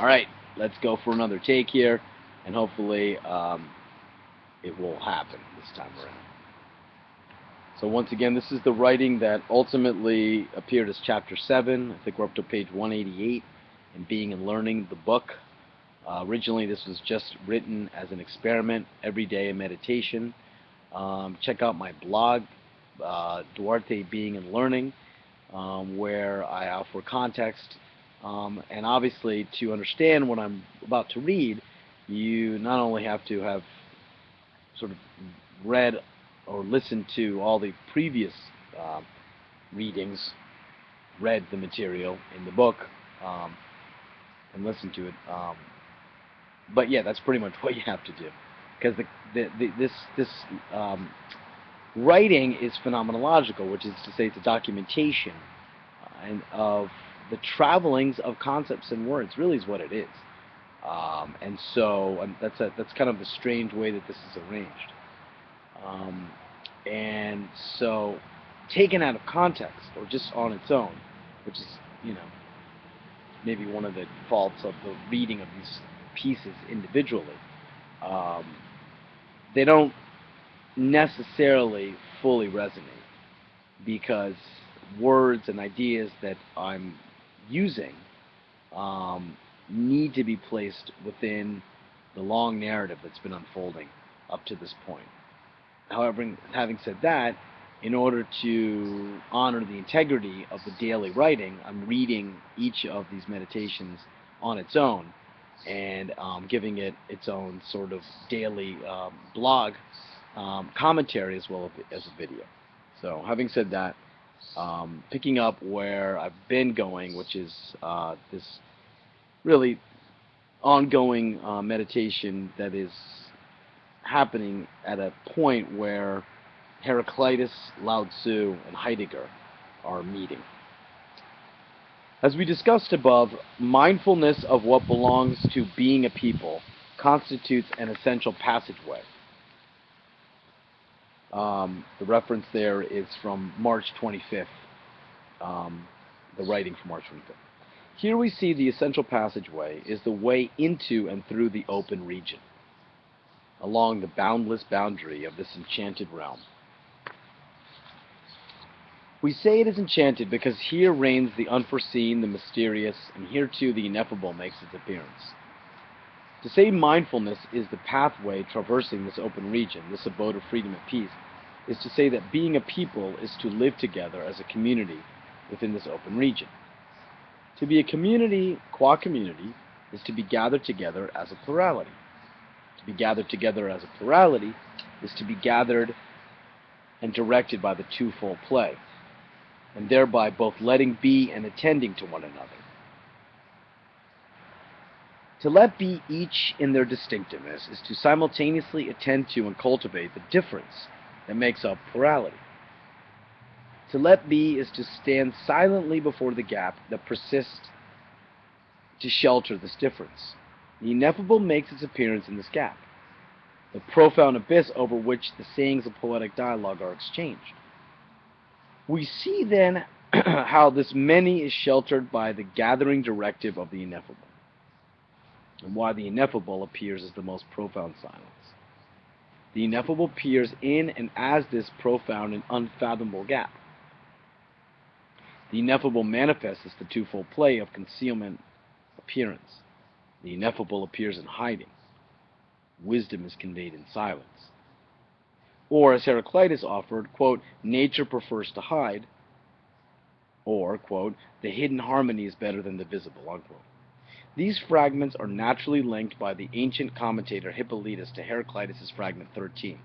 All right, let's go for another take here, and hopefully it will happen this time around. So once again, this is the writing that ultimately appeared as Chapter 7. I think we're up to page 188 in Being and Learning, the book. Originally, this was just written as an experiment, every day in meditation. Check out my blog, Duarte Being and Learning, where I offer context. And obviously, to understand what I'm about to read, you not only have to have sort of read or listened to all the previous readings, read the material in the book, and listened to it. But yeah, that's pretty much what you have to do, because this writing is phenomenological, which is to say, it's a documentation and of the travelings of concepts and words. Really, is what it is. And so that's kind of the strange way that this is arranged. And so, taken out of context or just on its own, which is, maybe one of the faults of the reading of these pieces individually, they don't necessarily fully resonate, because words and ideas that I'm using need to be placed within the long narrative that's been unfolding up to this point. However, having said that, in order to honor the integrity of the daily writing, I'm reading each of these meditations on its own and giving it its own sort of daily blog commentary as well as a video. So having said that, picking up where I've been going, which is this really ongoing meditation that is happening at a point where Heraclitus, Lao Tzu, and Heidegger are meeting. As we discussed above, mindfulness of what belongs to being a people constitutes an essential passageway. The reference there is from March 25th, the writing from March 25th. Here we see the essential passageway is the way into and through the open region, along the boundless boundary of this enchanted realm. We say it is enchanted because here reigns the unforeseen, the mysterious, and here too the ineffable makes its appearance. To say mindfulness is the pathway traversing this open region, this abode of freedom and peace, is to say that being a people is to live together as a community within this open region. To be a community, qua community, is to be gathered together as a plurality. To be gathered together as a plurality is to be gathered and directed by the twofold play, and thereby both letting be and attending to one another. To let be each in their distinctiveness is to simultaneously attend to and cultivate the difference that makes up plurality. To let be is to stand silently before the gap that persists to shelter this difference. The ineffable makes its appearance in this gap, the profound abyss over which the sayings of poetic dialogue are exchanged. We see then how this many is sheltered by the gathering directive of the ineffable, and why the ineffable appears as the most profound silence. The ineffable appears in and as this profound and unfathomable gap. The ineffable manifests as the twofold play of concealment appearance. The ineffable appears in hiding. Wisdom is conveyed in silence. Or, as Heraclitus offered, quote, nature prefers to hide, or, quote, the hidden harmony is better than the visible, unquote. These fragments are naturally linked by the ancient commentator Hippolytus to Heraclitus' fragment 13.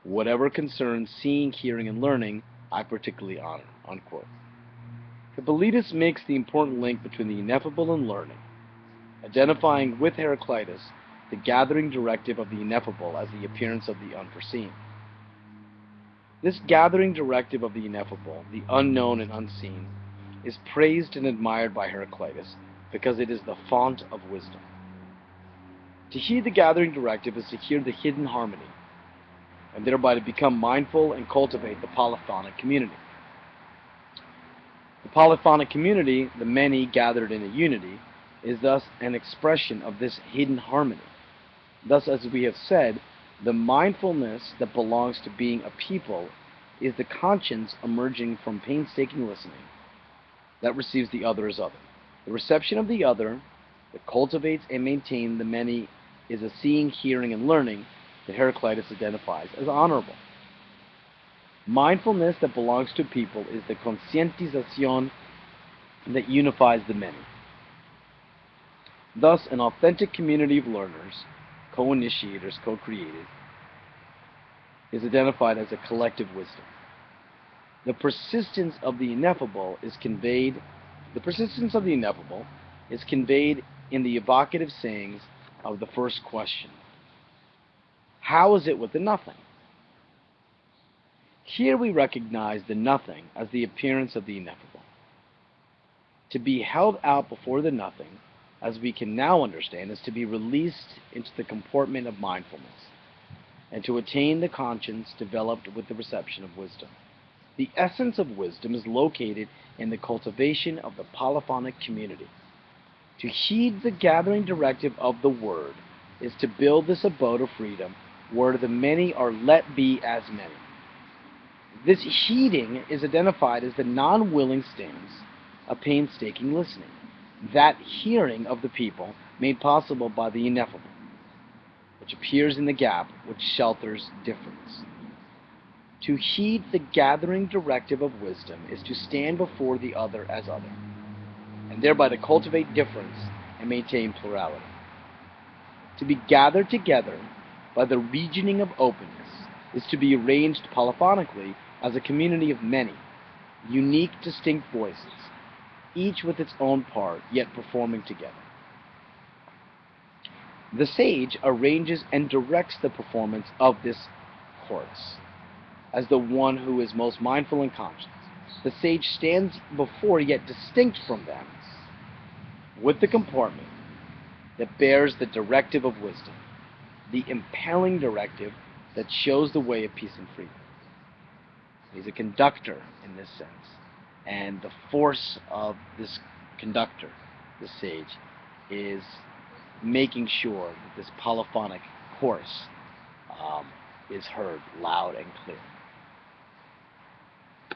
Whatever concerns seeing, hearing, and learning, I particularly honor, unquote. Hippolytus makes the important link between the ineffable and learning, identifying with Heraclitus the gathering directive of the ineffable as the appearance of the unforeseen. This gathering directive of the ineffable, the unknown and unseen, is praised and admired by Heraclitus because it is the font of wisdom. To heed the gathering directive is to hear the hidden harmony, and thereby to become mindful and cultivate the polyphonic community. The polyphonic community, the many gathered in a unity, is thus an expression of this hidden harmony. Thus, as we have said, the mindfulness that belongs to being a people is the conscience emerging from painstaking listening that receives the other as other. The reception of the other that cultivates and maintains the many is a seeing, hearing, and learning that Heraclitus identifies as honorable. Mindfulness that belongs to people is the conscientización that unifies the many. Thus, an authentic community of learners, co-initiators, co-created, is identified as a collective wisdom. The persistence of the ineffable is conveyed in the evocative sayings of the first question. How is it with the nothing? Here we recognize the nothing as the appearance of the ineffable. To be held out before the nothing, as we can now understand, is to be released into the comportment of mindfulness, and to attain the conscience developed with the reception of wisdom. The essence of wisdom is located in the cultivation of the polyphonic community. To heed the gathering directive of the Word is to build this abode of freedom where the many are let be as many. This heeding is identified as the non-willing stance of painstaking listening, that hearing of the people made possible by the ineffable, which appears in the gap which shelters difference. To heed the gathering directive of wisdom is to stand before the other as other, and thereby to cultivate difference and maintain plurality. To be gathered together by the regioning of openness is to be arranged polyphonically as a community of many, unique, distinct voices, each with its own part, yet performing together. The sage arranges and directs the performance of this chorus as the one who is most mindful and conscious. The sage stands before, yet distinct from them, with the comportment that bears the directive of wisdom, the impelling directive that shows the way of peace and freedom. He's a conductor in this sense, and the force of this conductor, the sage, is making sure that this polyphonic chorus is heard loud and clear.